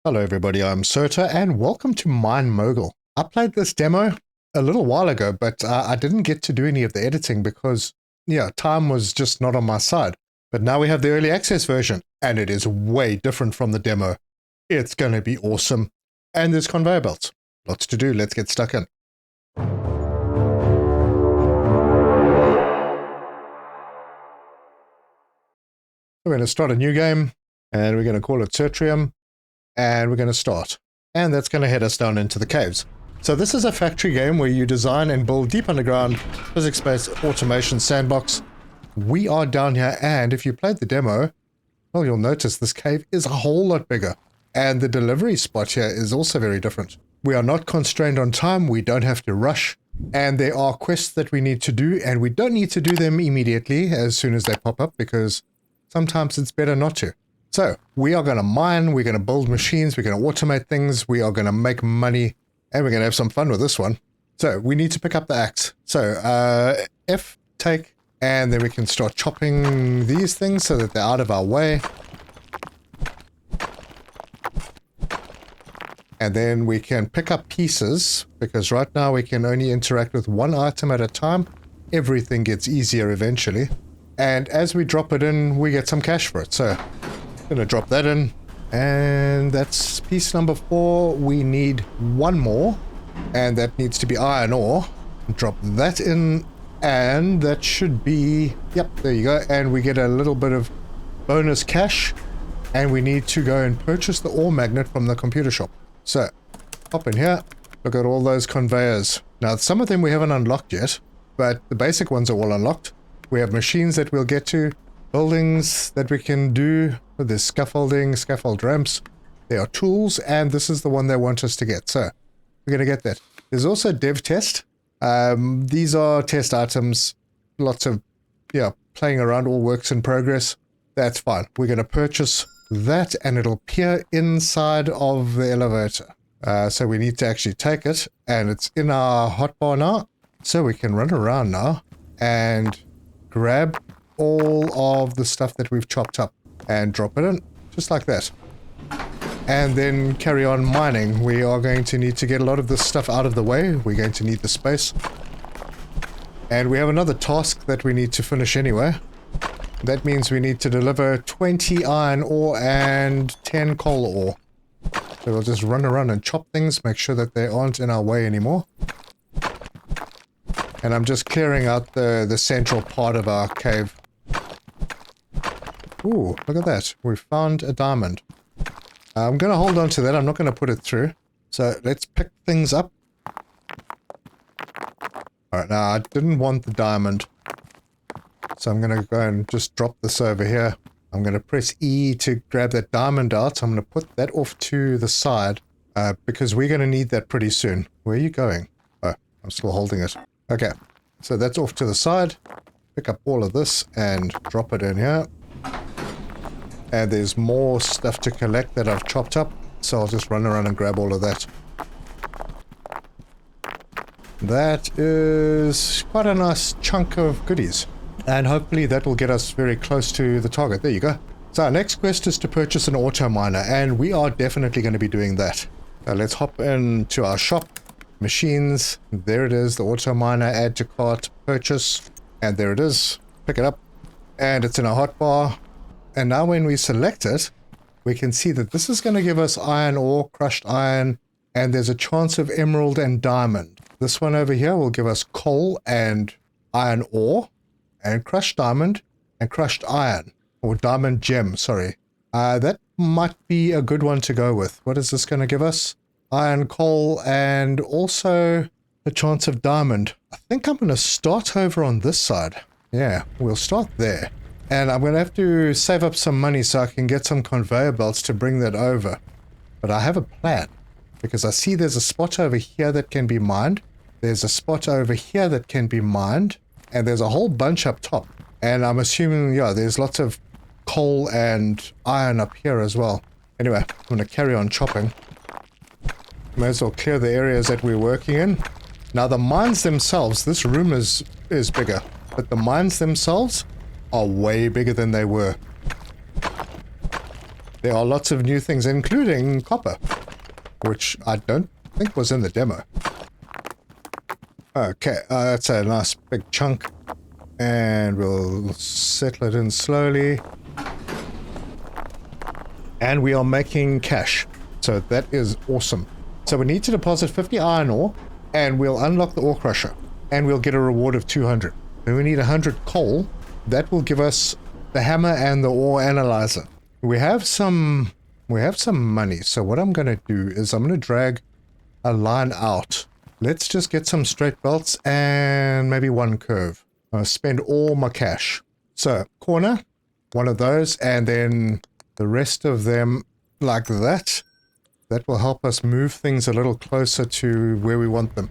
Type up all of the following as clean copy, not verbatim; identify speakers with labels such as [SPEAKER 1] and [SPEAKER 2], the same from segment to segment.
[SPEAKER 1] Hello everybody, I'm Serta and welcome to MineMogul. I played this demo a little while ago, but I didn't get to do any of the editing because, time was just not on my side. But now we have the early access version and it is way different from the demo. It's going to be awesome. And there's conveyor belts. Lots to do, let's get stuck in. We're going to start a new game and we're going to call it Sertrium. And we're going to start. And that's going to head us down into the caves. So this is a factory game where you design and build deep underground, physics-based automation sandbox. We are down here, and if you played the demo, well, you'll notice this cave is a whole lot bigger. And the delivery spot here is also very different. We are not constrained on time, we don't have to rush, and there are quests that we need to do, and we don't need to do them immediately as soon as they pop up, because sometimes it's better not to. So, we are going to mine, we're going to build machines, we're going to automate things, we are going to make money, and we're going to have some fun with this one. So, we need to pick up the axe. So, F, take, and then we can start chopping these things so that they're out of our way. And then we can pick up pieces, because right now we can only interact with one item at a time. Everything gets easier eventually. And as we drop it in, we get some cash for it. So, going to drop that in, and that's piece number 4. We need one more, and that needs to be iron ore. Drop that in, and that should be, yep, there you go, and we get a little bit of bonus cash, and we need to go and purchase the ore magnet from the computer shop. So, hop in here, look at all those conveyors. Now, some of them we haven't unlocked yet, but the basic ones are all unlocked. We have machines that we'll get to, buildings that we can do. There's scaffolding, scaffold ramps. There are tools, and this is the one they want us to get. So, we're going to get that. There's also dev test. These are test items. Lots of, playing around, all works in progress. That's fine. We're going to purchase that, and it'll appear inside of the elevator. So we need to actually take it, and it's in our hotbar now. So we can run around now and grab all of the stuff that we've chopped up and drop it in, just like that. And then carry on mining. We are going to need to get a lot of this stuff out of the way. We're going to need the space. And we have another task that we need to finish anyway. That means we need to deliver 20 iron ore and 10 coal ore. So we'll just run around and chop things, make sure that they aren't in our way anymore. And I'm just clearing out the central part of our cave. Ooh, look at that. We found a diamond. I'm going to hold on to that. I'm not going to put it through. So let's pick things up. Alright, now I didn't want the diamond. So I'm going to go and just drop this over here. I'm going to press E to grab that diamond out. I'm going to put that off to the side. Because we're going to need that pretty soon. Where are you going? Oh, I'm still holding it. Okay, so that's off to the side. Pick up all of this and drop it in here. And there's more stuff to collect that I've chopped up, so I'll just run around and grab all of that. That is quite a nice chunk of goodies. And hopefully that will get us very close to the target. There you go. So our next quest is to purchase an auto miner, and we are definitely going to be doing that. So let's hop into our shop. Machines, there it is, the auto miner, add to cart, purchase, and there it is. Pick it up, and it's in our hotbar. And now when we select it, we can see that this is going to give us iron ore, crushed iron, and there's a chance of emerald and diamond. This one over here will give us coal and iron ore, and crushed diamond, and crushed iron, or diamond gem, sorry. That might be a good one to go with. What is this going to give us? Iron, coal, and also a chance of diamond. I think I'm going to start over on this side. Yeah, we'll start there. And I'm going to have to save up some money so I can get some conveyor belts to bring that over. But I have a plan. Because I see there's a spot over here that can be mined. There's a spot over here that can be mined. And there's a whole bunch up top. And I'm assuming, there's lots of coal and iron up here as well. Anyway, I'm going to carry on chopping. May as well clear the areas that we're working in. Now the mines themselves, this room is bigger. But the mines themselves are way bigger than they were. There are lots of new things, including copper, which I don't think was in the demo. Okay, that's a nice big chunk, and we'll settle it in slowly. And we are making cash, so that is awesome. So we need to deposit 50 iron ore, and we'll unlock the ore crusher, and we'll get a reward of 200. Then we need 100 coal. That will give us the hammer and the ore analyzer. We have some money, so what I'm going to do is I'm going to drag a line out. Let's just get some straight belts and maybe one curve. I'll spend all my cash. So, corner, one of those, and then the rest of them like that. That will help us move things a little closer to where we want them.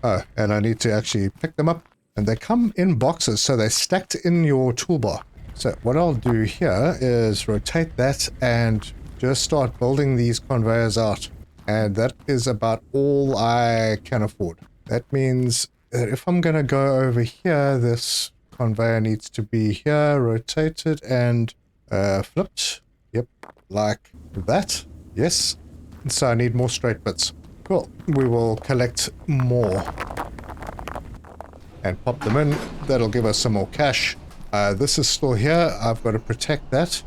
[SPEAKER 1] Oh, and I need to actually pick them up. And they come in boxes, so they're stacked in your toolbar. So what I'll do here is rotate that and just start building these conveyors out. And that is about all I can afford. That means that if I'm going to go over here, this conveyor needs to be here, rotated and flipped. Yep, like that. Yes. So I need more straight bits. Cool. We will collect more and pop them in. That'll give us some more cash. This is still here. I've got to protect that.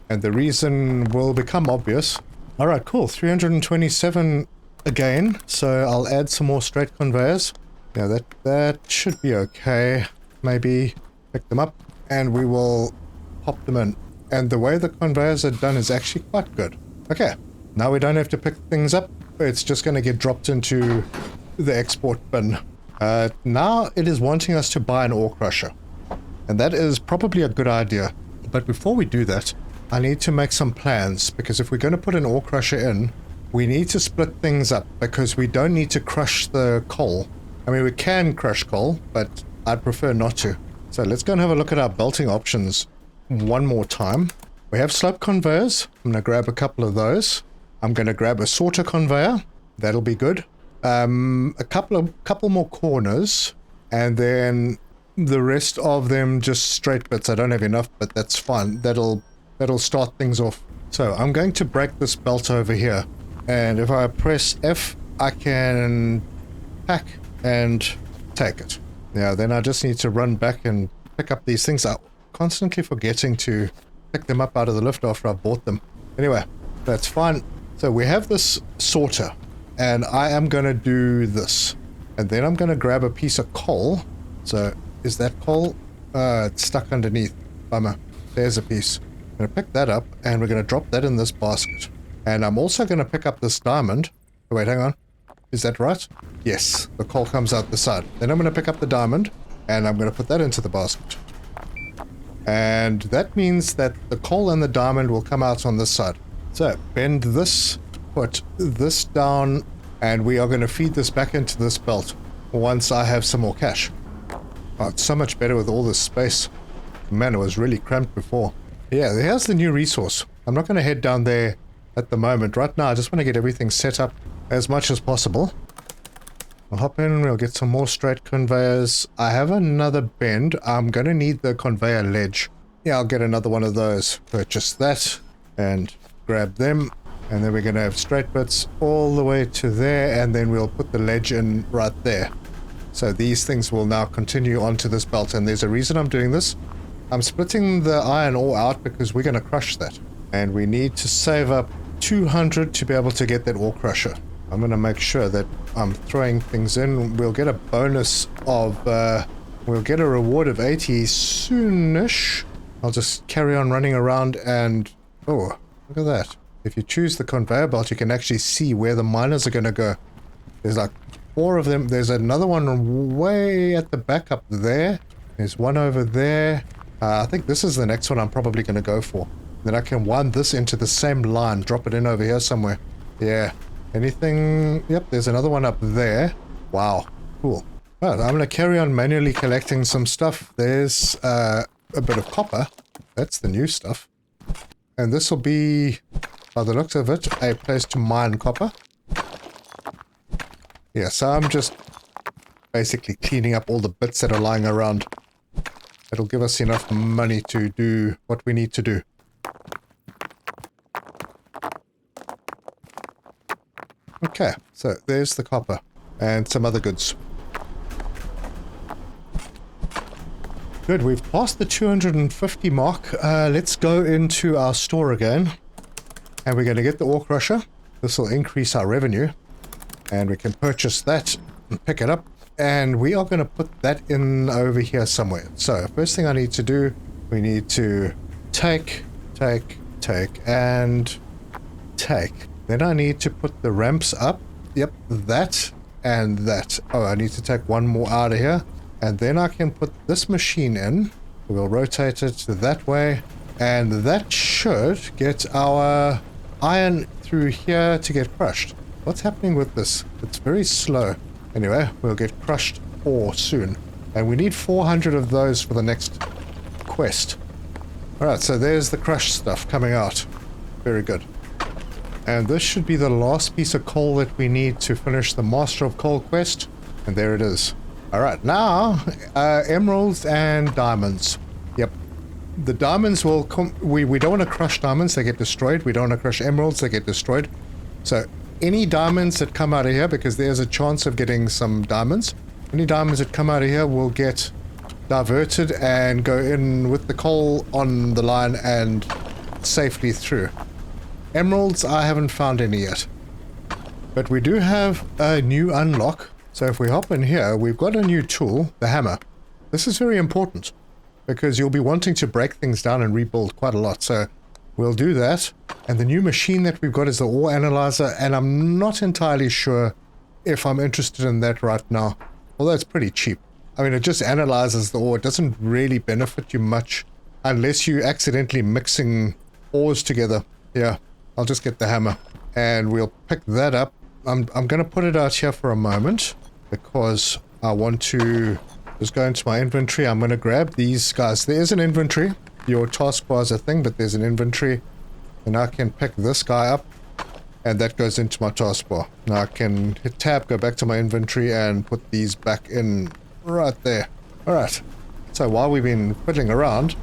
[SPEAKER 1] And the reason will become obvious. Alright, cool. 327 again. So I'll add some more straight conveyors. Yeah, that should be okay. Maybe pick them up and we will pop them in. And the way the conveyors are done is actually quite good. Okay, now we don't have to pick things up. It's just going to get dropped into the export bin. Now it is wanting us to buy an ore crusher. And that is probably a good idea. But before we do that, I need to make some plans, because if we're going to put an ore crusher in, we need to split things up, because we don't need to crush the coal. I mean, we can crush coal, but I'd prefer not to. So let's go and have a look at our belting options one more time. We have slope conveyors. I'm going to grab a couple of those. I'm going to grab a sorter conveyor. That'll be good. A couple more corners, and then the rest of them just straight bits. I don't have enough, but that's fine. That'll start things off. So I'm going to break this belt over here, and if I press F, I can pack and take it. Now then I just need to run back and pick up these things. I'm constantly forgetting to pick them up out of the lift after I bought them. Anyway, that's fine. So we have this sorter, and I am going to do this, and then I'm going to grab a piece of coal. So is that coal? It's stuck underneath. Bummer. There's a piece. I'm going to pick that up, and we're going to drop that in this basket. And I'm also going to pick up this diamond. Oh, wait, hang on. Is that right? Yes, the coal comes out the side. Then I'm going to pick up the diamond, and I'm going to put that into the basket. And that means that the coal and the diamond will come out on this side. So bend this, put this down, and we are going to feed this back into this belt once I have some more cash. Oh, it's so much better with all this space. Man, it was really cramped before. Yeah, here's the new resource. I'm not going to head down there at the moment. Right now, I just want to get everything set up as much as possible. We'll hop in, we'll get some more straight conveyors. I have another bend. I'm going to need the conveyor ledge. Yeah, I'll get another one of those. Purchase that and grab them. And then we're going to have straight bits all the way to there, and then we'll put the ledge in right there. So these things will now continue onto this belt, and there's a reason I'm doing this. I'm splitting the iron ore out because we're going to crush that. And we need to save up 200 to be able to get that ore crusher. I'm going to make sure that I'm throwing things in. We'll get a bonus of, we'll get a reward of 80 soonish. I'll just carry on running around and, oh, look at that. If you choose the conveyor belt, you can actually see where the miners are going to go. There's like 4 of them. There's another one way at the back up there. There's one over there. I think this is the next one I'm probably going to go for. Then I can wind this into the same line, drop it in over here somewhere. Yeah. Anything? Yep, there's another one up there. Wow. Cool. Well, I'm going to carry on manually collecting some stuff. There's a bit of copper. That's the new stuff. And this will be, by the looks of it, a place to mine copper. Yeah, so I'm just basically cleaning up all the bits that are lying around. It'll give us enough money to do what we need to do. Okay, so there's the copper and some other goods. Good, we've passed the 250 mark. Let's go into our store again. And we're going to get the ore crusher. This will increase our revenue. And we can purchase that and pick it up. And we are going to put that in over here somewhere. So, first thing I need to do, we need to take, and take. Then I need to put the ramps up. Yep, that and that. Oh, I need to take one more out of here. And then I can put this machine in. We'll rotate it that way. And that should get our iron through here to get crushed. What's happening with this? It's very slow. Anyway, we'll get crushed ore soon. And we need 400 of those for the next quest. Alright, so there's the crushed stuff coming out. Very good. And this should be the last piece of coal that we need to finish the Master of Coal quest. And there it is. Alright, now, emeralds and diamonds. Yep. The diamonds will come... We don't want to crush diamonds, they get destroyed. We don't want to crush emeralds, they get destroyed. So, any diamonds that come out of here, because there's a chance of getting some diamonds, any diamonds that come out of here will get diverted and go in with the coal on the line and safely through. Emeralds, I haven't found any yet. But we do have a new unlock. So if we hop in here, we've got a new tool, the hammer. This is very important, because you'll be wanting to break things down and rebuild quite a lot. So we'll do that. And the new machine that we've got is the ore analyzer, and I'm not entirely sure if I'm interested in that right now. Although it's pretty cheap. I mean, it just analyzes the ore. It doesn't really benefit you much unless you're accidentally mixing ores together. Yeah, I'll just get the hammer and we'll pick that up. I'm going to put it out here for a moment because I want to just go into my inventory. I'm going to grab these guys. There is an inventory. Your taskbar is a thing, but there's an inventory. And I can pick this guy up and that goes into my taskbar. Now I can hit tab, go back to my inventory and put these back in right there. Alright, so while we've been fiddling around,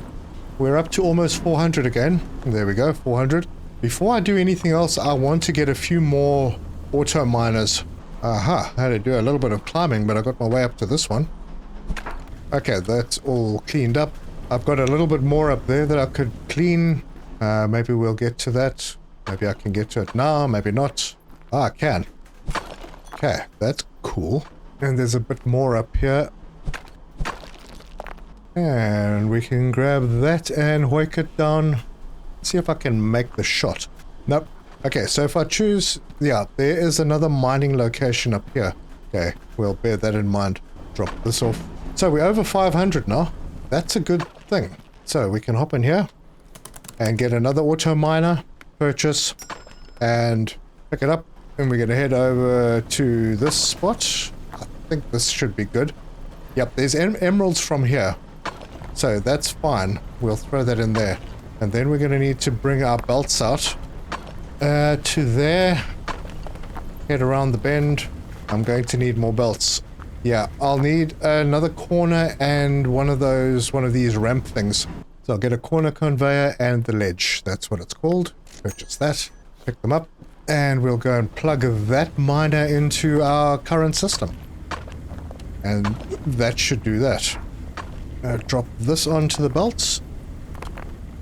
[SPEAKER 1] we're up to almost 400 again. There we go, 400. Before I do anything else, I want to get a few more auto miners. Aha, I had to do a little bit of climbing, but I got my way up to this one. Okay, that's all cleaned up. I've got a little bit more up there that I could clean. Maybe we'll get to that. Maybe I can get to it now, maybe not. Ah, I can. Okay, that's cool. And there's a bit more up here. And we can grab that and hoik it down. See if I can make the shot. Nope. Okay, so if I choose... Yeah, there is another mining location up here. Okay, we'll bear that in mind. Drop this off. So we're over 500 now. That's a good thing. So we can hop in here and get another auto miner, purchase, and pick it up. And we're going to head over to this spot. I think this should be good. Yep, there's emeralds from here. So that's fine. We'll throw that in there. And then we're going to need to bring our belts out to there. Head around the bend. I'm going to need more belts. Yeah, I'll need another corner and one of these ramp things. So I'll get a corner conveyor and the ledge. That's what it's called. Purchase that. Pick them up. And we'll go and plug that miner into our current system. And that should do that. Drop this onto the belts.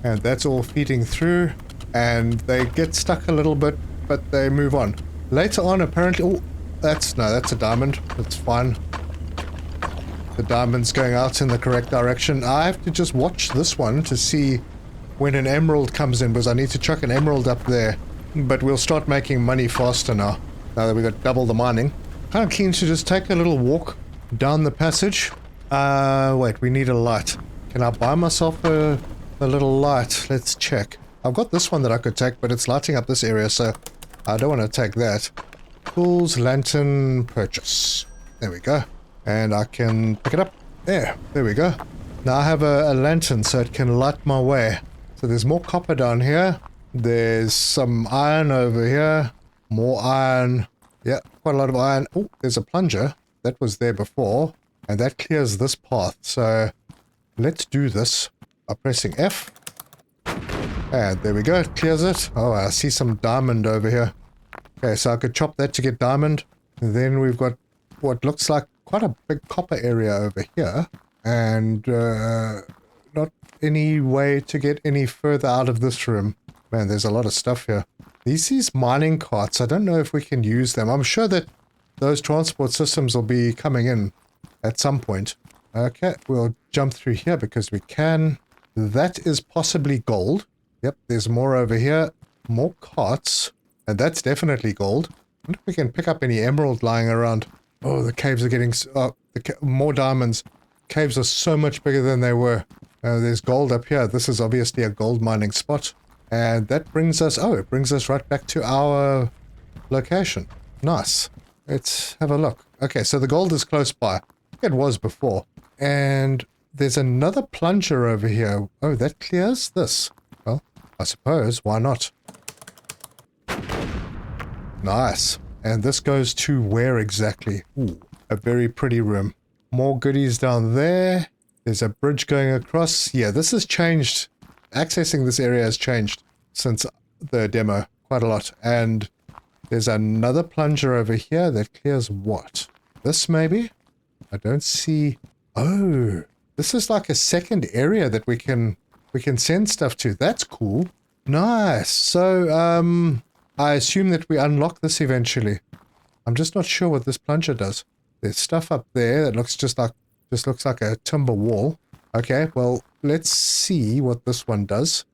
[SPEAKER 1] And that's all feeding through. And they get stuck a little bit, but they move on. Later on, apparently... Oh, that's a diamond. That's fine. The diamond's going out in the correct direction. I have to just watch this one to see when an emerald comes in, because I need to chuck an emerald up there. But we'll start making money faster now that we've got double the mining. Kind of keen to just take a little walk down the passage. Wait, we need a light. Can I buy myself a little light? Let's check. I've got this one that I could take, but it's lighting up this area, so I don't want to take that. Tools, lantern, purchase. There we go. And I can pick it up. There we go. Now I have a lantern so it can light my way. So there's more copper down here. There's some iron over here. More iron. Yeah, quite a lot of iron. Oh, there's a plunger. That was there before. And that clears this path. So let's do this by pressing F. And there we go. It clears it. Oh, I see some diamond over here. Okay, so I could chop that to get diamond. And then we've got what looks like quite a big copper area over here. And not any way to get any further out of this room. Man, there's a lot of stuff here. These mining carts, I don't know if we can use them. I'm sure that those transport systems will be coming in at some point. Okay, we'll jump through here because we can. That is possibly gold. Yep, there's more over here. More carts. And that's definitely gold. I wonder if we can pick up any emerald lying around. Oh, the caves are getting... more diamonds. Caves are so much bigger than they were. There's gold up here. This is obviously a gold mining spot. And that brings us... Oh, it brings us right back to our location. Nice. Let's have a look. Okay, so the gold is close by. It was before. And there's another plunger over here. Oh, that clears this. Well, I suppose. Why not? Nice. And this goes to where exactly? Ooh, a very pretty room. More goodies down there. There's a bridge going across. Yeah, this has changed. Accessing this area has changed since the demo quite a lot. And there's another plunger over here that clears what? This maybe? I don't see... Oh, this is like a second area that we can send stuff to. That's cool. Nice. So, I assume that we unlock this eventually. I'm just not sure what this plunger does. There's stuff up there that looks just looks like a timber wall. Okay, well, let's see what this one does.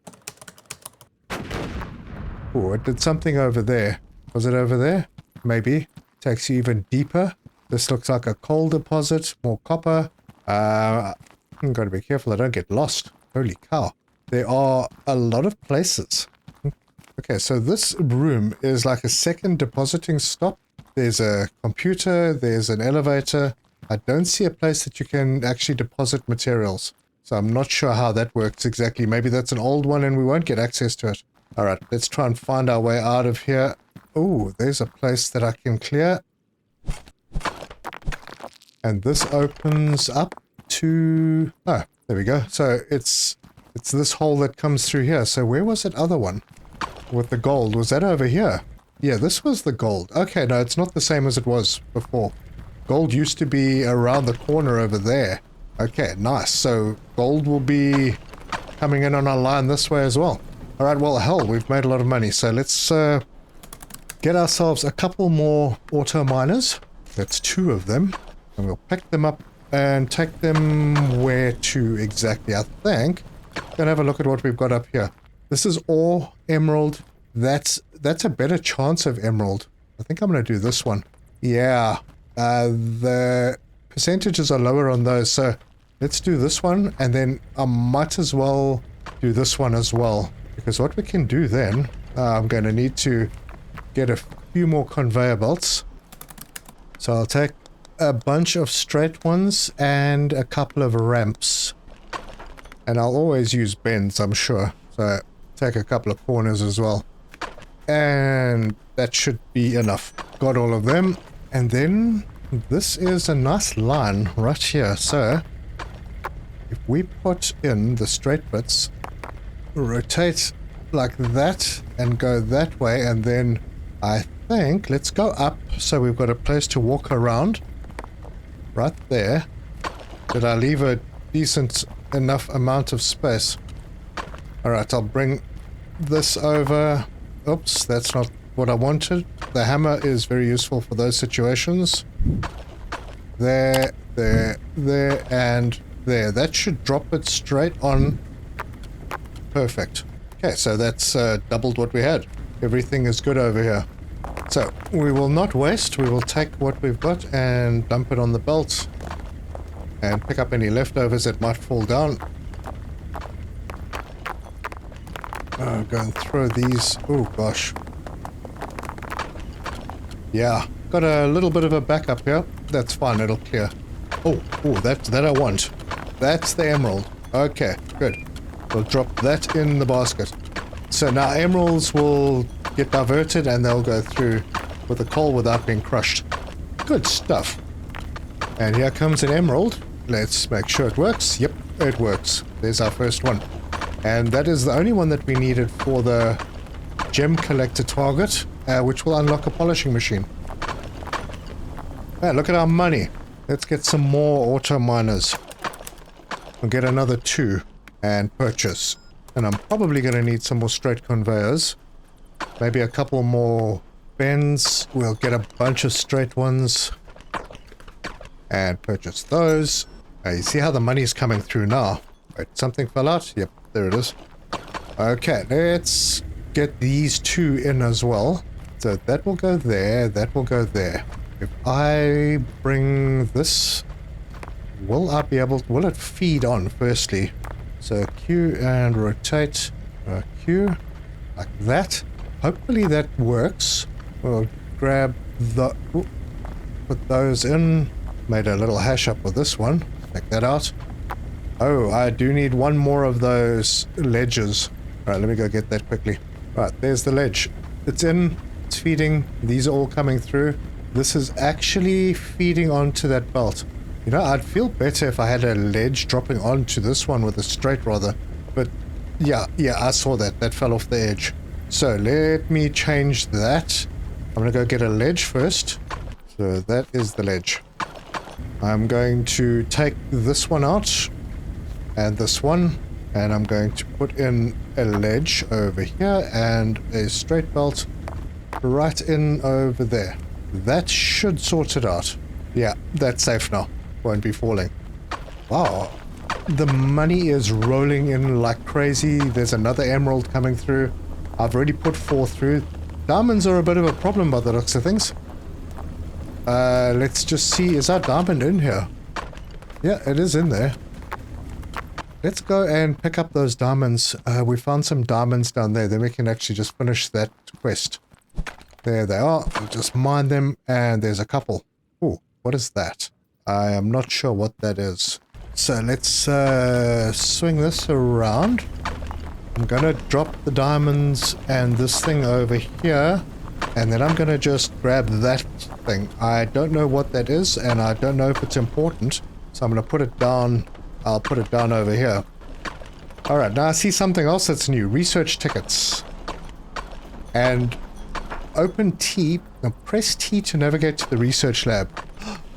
[SPEAKER 1] Oh, it did something over there. Was it over there? Maybe. Takes you even deeper. This looks like a coal deposit. More copper. I've got to be careful I don't get lost. Holy cow. There are a lot of places. Okay, so this room is like a second depositing stop. There's a computer, there's an elevator. I don't see a place that you can actually deposit materials. So I'm not sure how that works exactly. Maybe that's an old one and we won't get access to it. Alright, let's try and find our way out of here. Oh, there's a place that I can clear. And this opens up to... Oh, there we go. So it's this hole that comes through here. So where was that other one? With the gold. Was that over here? Yeah, this was the gold. Okay, no, it's not the same as it was before. Gold used to be around the corner over there. Okay, nice. So gold will be coming in on our line this way as well. Alright, well, hell, we've made a lot of money. So let's get ourselves a couple more auto miners. That's 2 of them. And we'll pick them up and take them where to exactly, I think. Gonna have a look at what we've got up here. This is ore, emerald. That's a better chance of emerald. I think I'm going to do this one. Yeah, the percentages are lower on those, so let's do this one, and then I might as well do this one as well. Because what we can do then, I'm going to need to get a few more conveyor belts. So I'll take a bunch of straight ones and a couple of ramps. And I'll always use bends, I'm sure. So take a couple of corners as well. And that should be enough. Got all of them. And then this is a nice line right here. So if we put in the straight bits, rotate like that and go that way, and then I think let's go up so we've got a place to walk around right there. Did I leave a decent enough amount of space? Alright, I'll bring this over. Oops, that's not what I wanted. The hammer is very useful for those situations. There, there, there, and there. That should drop it straight on. Perfect. Okay, so that's doubled what we had. Everything is good over here. So, we will not waste. We will take what we've got and dump it on the belt. And pick up any leftovers that might fall down. Go and throw these. Oh, gosh. Yeah, got a little bit of a backup here. That's fine, it'll clear. Oh, that I want. That's the emerald. Okay, good. We'll drop that in the basket. So now emeralds will get diverted and they'll go through with the coal without being crushed. Good stuff. And here comes an emerald. Let's make sure it works. Yep, it works. There's our first one. And that is the only one that we needed for the gem collector target. which will unlock a polishing machine. Look at our money. Let's get some more auto miners. We'll get another 2 and purchase. And I'm probably going to need some more straight conveyors. Maybe a couple more bends. We'll get a bunch of straight ones. And purchase those. You see how the money's coming through now? Wait, something fell out? Yep, there it is. Okay, let's get these 2 in as well. So that will go there, that will go there. If I bring this, will it feed on firstly? So Q and rotate, Q, like that. Hopefully that works. We'll grab the, put those in. Made a little hash up with this one. Take that out. Oh, I do need 1 more of those ledges. Alright, let me go get that quickly. Right, there's the ledge. It's in, it's feeding. These are all coming through. This is actually feeding onto that belt. You know, I'd feel better if I had a ledge dropping onto this one with a straight rather. But yeah, I saw that. That fell off the edge. So let me change that. I'm going to go get a ledge first. So that is the ledge. I'm going to take this one out and this one. And I'm going to put in a ledge over here and a straight belt right in over there. That should sort it out. Yeah, that's safe now. Won't be falling. Wow. The money is rolling in like crazy. There's another emerald coming through. I've already put 4 through. Diamonds are a bit of a problem by the looks of things. Let's just see. Is our diamond in here? Yeah, it is in there. Let's go and pick up those diamonds. We found some diamonds down there. Then we can actually just finish that quest. There they are. We'll just mine them. And there's a couple. Oh, what is that? I am not sure what that is. So let's swing this around. I'm going to drop the diamonds and this thing over here. And then I'm going to just grab that thing. I don't know what that is. And I don't know if it's important. So I'm going to put it down. I'll put it down over here. Alright, now I see something else that's new. Research tickets. And open T. Now press T to navigate to the research lab.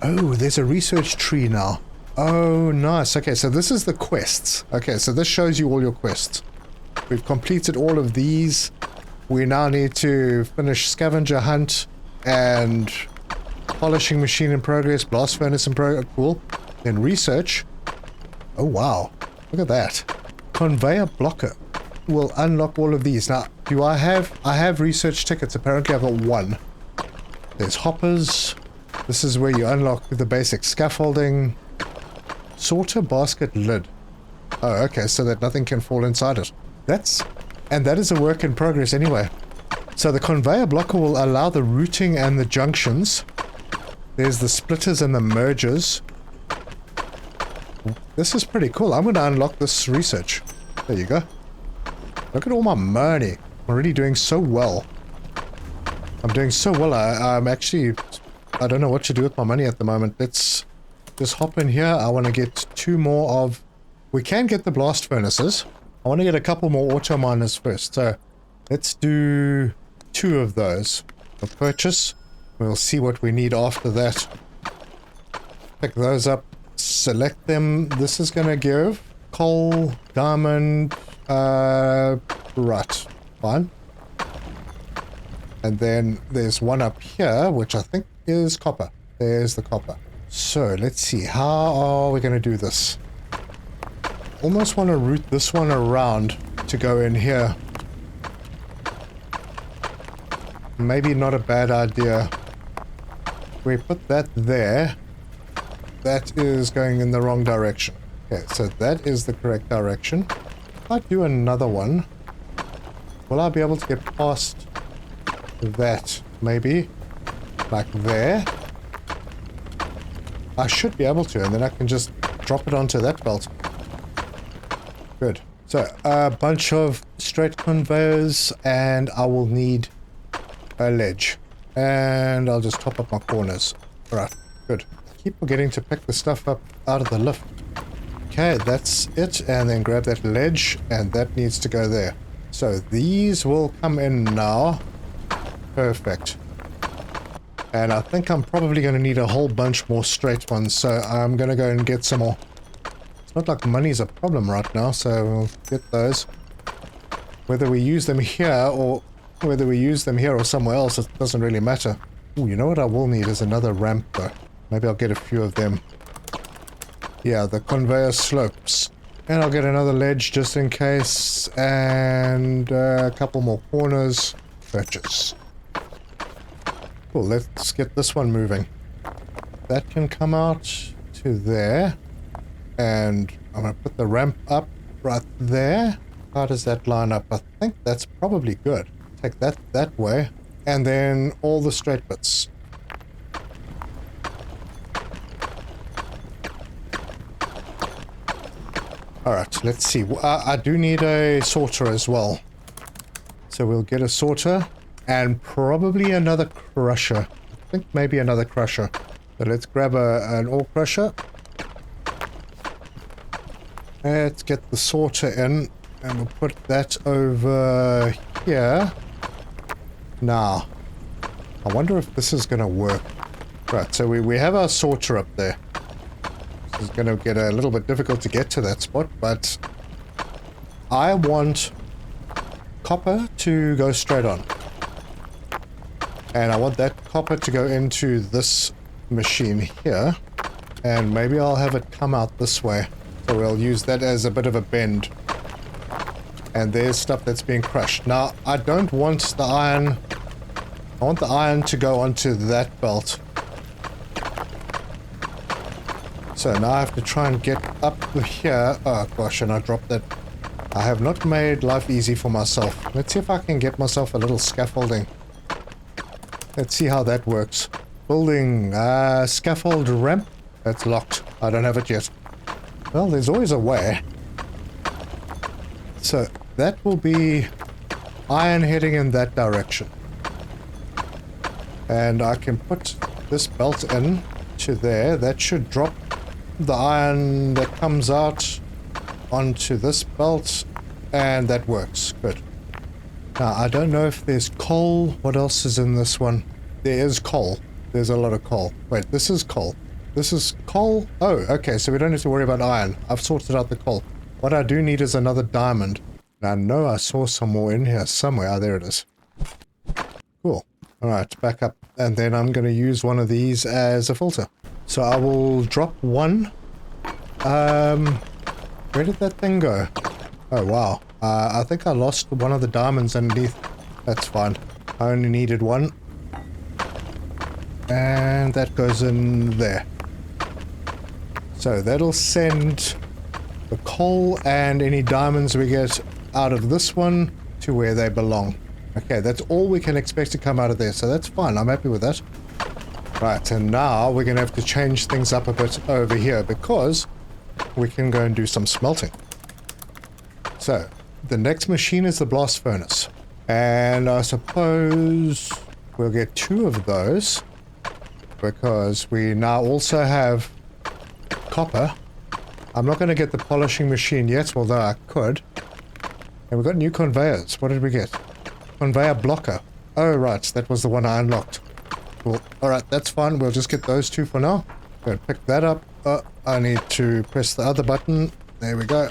[SPEAKER 1] Oh, there's a research tree now. Oh, nice. Okay, so this is the quests. Okay, so this shows you all your quests. We've completed all of these. We now need to finish scavenger hunt and polishing machine in progress, blast furnace in progress. Cool. Then research. Oh, wow. Look at that. Conveyor blocker will unlock all of these. Now, do I have research tickets. Apparently I've got 1. There's hoppers. This is where you unlock the basic scaffolding. Sorter basket lid. Oh, okay, so that nothing can fall inside it. And that is a work in progress anyway. So the conveyor blocker will allow the routing and the junctions. There's the splitters and the mergers. This is pretty cool. I'm going to unlock this research. There you go. Look at all my money. I'm already doing so well. I'm doing so well. I'm actually... I don't know what to do with my money at the moment. Let's just hop in here. I want to get 2 more of... We can get the blast furnaces. I want to get a couple more auto miners first. So let's do 2 of those. For purchase. We'll see what we need after that. Pick those up. Select them. This is going to give coal, diamond, right. Fine. And then there's one up here, which I think is copper. There's the copper. So let's see. How are we going to do this? Almost want to route this one around to go in here. Maybe not a bad idea. We put that there. That is going in the wrong direction. Okay, so that is the correct direction. If I do another one, will I be able to get past that? Maybe. Like there. I should be able to, and then I can just drop it onto that belt. Good. So, a bunch of straight conveyors, and I will need a ledge. And I'll just top up my corners. Alright, good. Keep forgetting to pick the stuff up out of the lift. Okay, that's it. And then grab that ledge, and that needs to go there. So these will come in now. Perfect. And I think I'm probably going to need a whole bunch more straight ones, so I'm going to go and get some more. It's not like money's a problem right now, so we'll get those. Whether we use them here or somewhere else, it doesn't really matter. Ooh, you know what I will need is another ramp though. Maybe I'll get a few of them. Yeah, the conveyor slopes. And I'll get another ledge just in case, and a couple more corners. Purchase. Cool, let's get this one moving. That can come out to there. And I'm going to put the ramp up right there. How does that line up? I think that's probably good. Take that way. And then all the straight bits. Alright, let's see. I do need a sorter as well. So we'll get a sorter. And probably another crusher. I think maybe another crusher. So let's grab an ore crusher. Let's get the sorter in. And we'll put that over here. Now, I wonder if this is going to work. Right, so we have our sorter up there. This is going to get a little bit difficult to get to that spot, but I want copper to go straight on. And I want that copper to go into this machine here. And maybe I'll have it come out this way. So we'll use that as a bit of a bend. And there's stuff that's being crushed. Now, I don't want the iron. I want the iron to go onto that belt. So now I have to try and get up here. Oh gosh, and I dropped that. I have not made life easy for myself. Let's see if I can get myself a little scaffolding. Let's see how that works. Building scaffold ramp. That's locked. I don't have it yet. Well, there's always a way. So that will be iron heading in that direction. And I can put this belt in to there. That should drop the iron that comes out onto this belt. And that works. Good. Now, I don't know if there's coal. What else is in this one? There is coal. There's a lot of coal. Wait, this is coal. This is coal? Oh, okay, so we don't have to worry about iron. I've sorted out the coal. What I do need is another diamond. And I know I saw some more in here somewhere. Oh, there it is. Cool. Alright, back up. And then I'm going to use one of these as a filter. So I will drop one. Where did that thing go? Oh, wow. I think I lost one of the diamonds underneath. That's fine. I only needed one. And that goes in there. So that'll send the coal and any diamonds we get out of this one to where they belong. Okay, that's all we can expect to come out of there, so that's fine. I'm happy with that. Right, and now we're going to have to change things up a bit over here because we can go and do some smelting. So, the next machine is the blast furnace. And I suppose we'll get 2 of those because we now also have copper. I'm not going to get the polishing machine yet, although I could. And we've got new conveyors. What did we get? Conveyor blocker. Oh, right. That was the one I unlocked. Cool. Alright, that's fine. We'll just get those 2 for now. Go pick that up. I need to press the other button. There we go.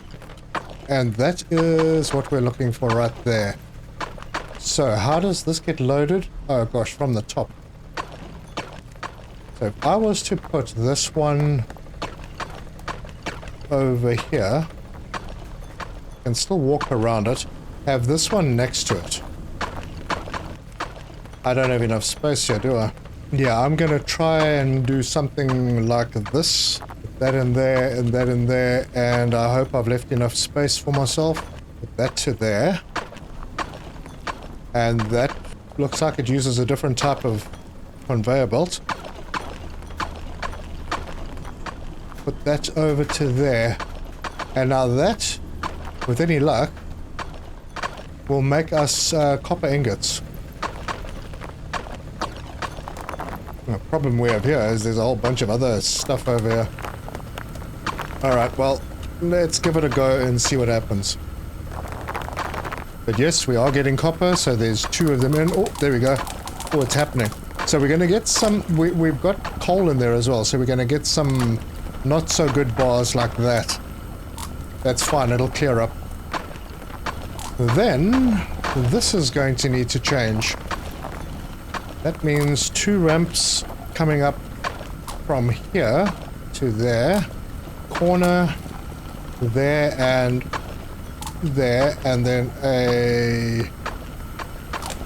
[SPEAKER 1] And that is what we're looking for right there. So, how does this get loaded? Oh gosh, from the top. So, if I was to put this one over here, and still walk around it, have this one next to it. I don't have enough space here, do I? Yeah, I'm gonna try and do something like this. Put that in there, and that in there, and I hope I've left enough space for myself. Put that to there. And that looks like it uses a different type of conveyor belt. Put that over to there. And now that, with any luck, will make us copper ingots. The problem we have here is there's a whole bunch of other stuff over here. Alright, well, let's give it a go and see what happens. But yes, we are getting copper, so there's 2 of them in. Oh, there we go. what's happening. So we're going to get some... We've got coal in there as well, so we're going to get some not so good bars like that. That's fine, it'll clear up. Then, this is going to need to change. That means 2 ramps coming up from here to there. Corner, there, and then a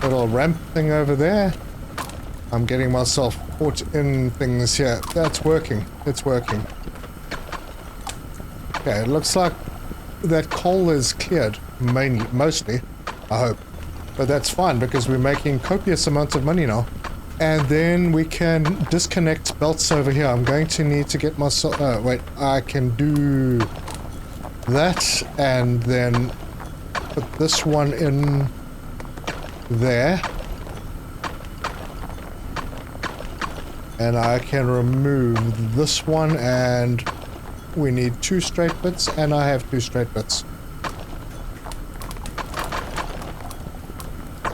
[SPEAKER 1] little ramp thing over there. I'm getting myself caught in things here. That's working. It's working. Okay, it looks like that coal is cleared, mostly, I hope. But that's fine, because we're making copious amounts of money now. And then we can disconnect belts over here. I'm going to need to get myself... Oh, wait, I can do that, and then put this one in there. And I can remove this one, and we need 2 straight bits, and I have 2 straight bits.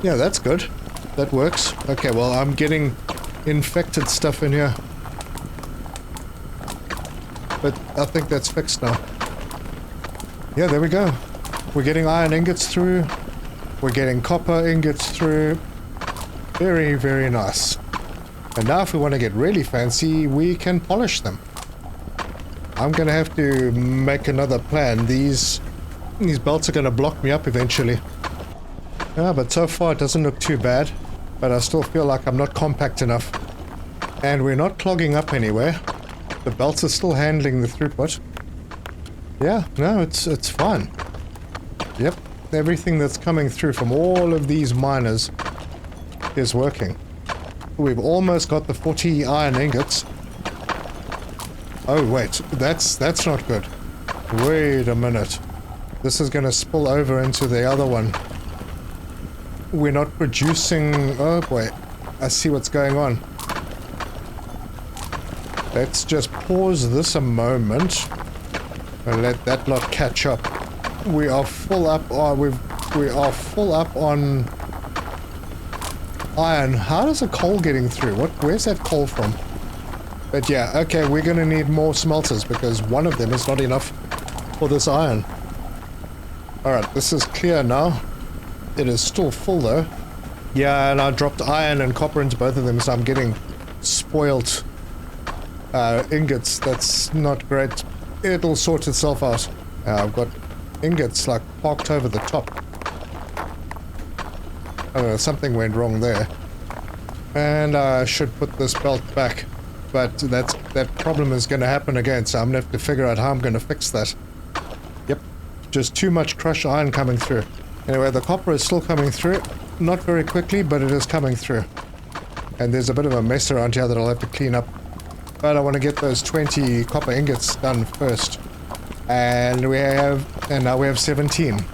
[SPEAKER 1] Yeah, that's good. That works. Okay, well, I'm getting infected stuff in here. But I think that's fixed now. Yeah, there we go. We're getting iron ingots through. We're getting copper ingots through. Very, very nice. And now if we want to get really fancy, we can polish them. I'm going to have to make another plan. These belts are going to block me up eventually. Yeah, but so far it doesn't look too bad. But I still feel like I'm not compact enough. And we're not clogging up anywhere. The belts are still handling the throughput. Yeah, no, it's fine. Yep, everything that's coming through from all of these miners is working. We've almost got the 40 iron ingots. Oh wait, that's not good. Wait a minute. This is going to spill over into the other one. We're not producing... Oh wait, I see what's going on. Let's just pause this a moment and let that lot catch up. We are full up. We are full up on iron. How is the coal getting through? Where's that coal from? But yeah, okay, we're gonna need more smelters because one of them is not enough for this iron. Alright, this is clear now. It is still full though. Yeah, and I dropped iron and copper into both of them, so I'm getting spoiled ingots. That's not great. It'll sort itself out. I've got ingots like parked over the top. Oh, something went wrong there. And I should put this belt back. But that problem is going to happen again, so I'm going to have to figure out how I'm going to fix that. Yep, just too much crushed iron coming through. Anyway, the copper is still coming through. Not very quickly, but it is coming through. And there's a bit of a mess around here that I'll have to clean up. But I want to get those 20 copper ingots done first. And now we have 17.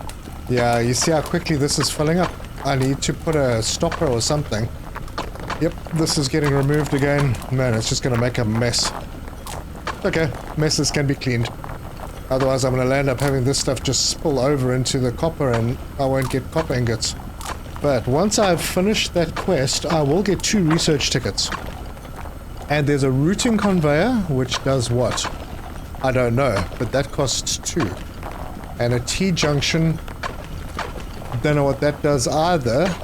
[SPEAKER 1] Yeah, you see how quickly this is filling up? I need to put a stopper or something. Yep, this is getting removed again. Man, it's just going to make a mess. Okay, messes can be cleaned. Otherwise, I'm going to end up having this stuff just spill over into the copper and I won't get copper ingots. But once I've finished that quest, I will get 2 research tickets. And there's a routing conveyor, which does what? I don't know, but that costs 2. And a T-junction, don't know what that does either.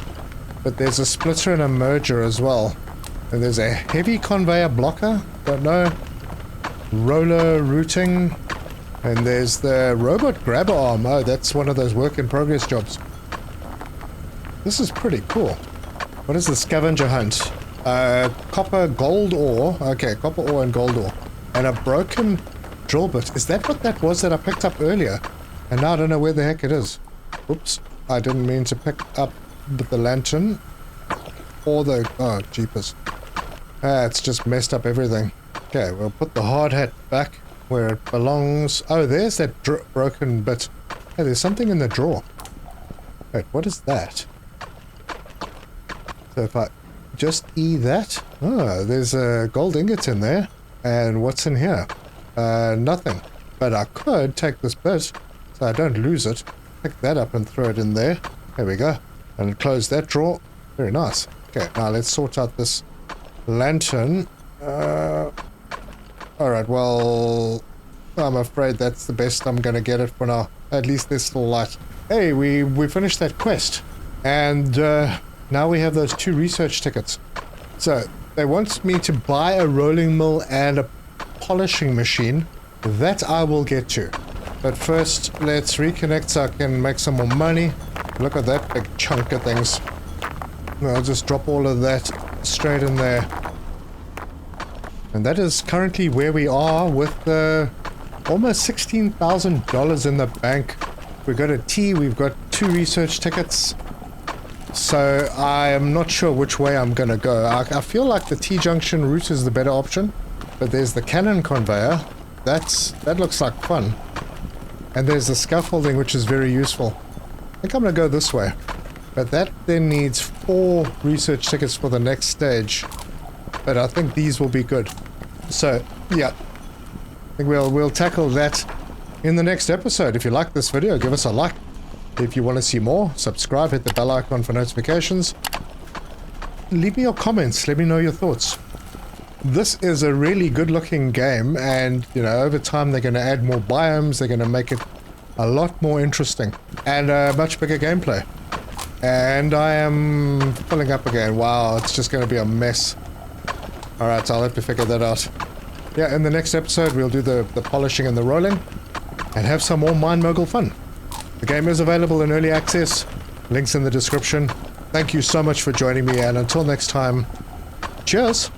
[SPEAKER 1] But there's a splitter and a merger as well. And there's a heavy conveyor blocker. Don't know. Roller routing. And there's the robot grabber arm. Oh, that's one of those work-in-progress jobs. This is pretty cool. What is the scavenger hunt? Copper, gold ore. Okay, copper ore and gold ore. And a broken drill bit. Is that what that was that I picked up earlier? And now I don't know where the heck it is. Oops. I didn't mean to pick up the lantern or the... Oh, jeepers. It's just messed up everything. Okay, we'll put the hard hat back where it belongs. Oh, there's that broken bit. Hey, there's something in the drawer. Wait, what is that? So if I just E that... Oh, there's a gold ingot in there. And what's in here? Nothing. But I could take this bit so I don't lose it. Pick that up and throw it in there. There we go. And close that drawer. Very nice. Okay, now let's sort out this lantern. Alright, well, I'm afraid that's the best I'm gonna get it for now. At least there's still light. Hey, we finished that quest. And now we have those 2 research tickets. So, they want me to buy a rolling mill and a polishing machine. That I will get to. But first, let's reconnect so I can make some more money. Look at that big chunk of things. I'll just drop all of that straight in there. And that is currently where we are with almost $16,000 in the bank. We've got a T, we've got 2 research tickets. So I am not sure which way I'm going to go. I feel like the T-junction route is the better option. But there's the cannon conveyor. That looks like fun. And there's the scaffolding, which is very useful. I think I'm going to go this way. But that then needs 4 research tickets for the next stage. But I think these will be good. So, yeah. I think we'll tackle that in the next episode. If you like this video, give us a like. If you want to see more, subscribe, hit the bell icon for notifications. Leave me your comments, let me know your thoughts. This is a really good looking game, and you know, over time they're going to add more biomes, they're going to make it a lot more interesting, and a much bigger gameplay. And I am filling up again. Wow, it's just going to be a mess. Alright, so I'll have to figure that out. Yeah, in the next episode we'll do the polishing and the rolling, and have some more MineMogul fun. The game is available in early access, links in the description. Thank you so much for joining me, and until next time, cheers!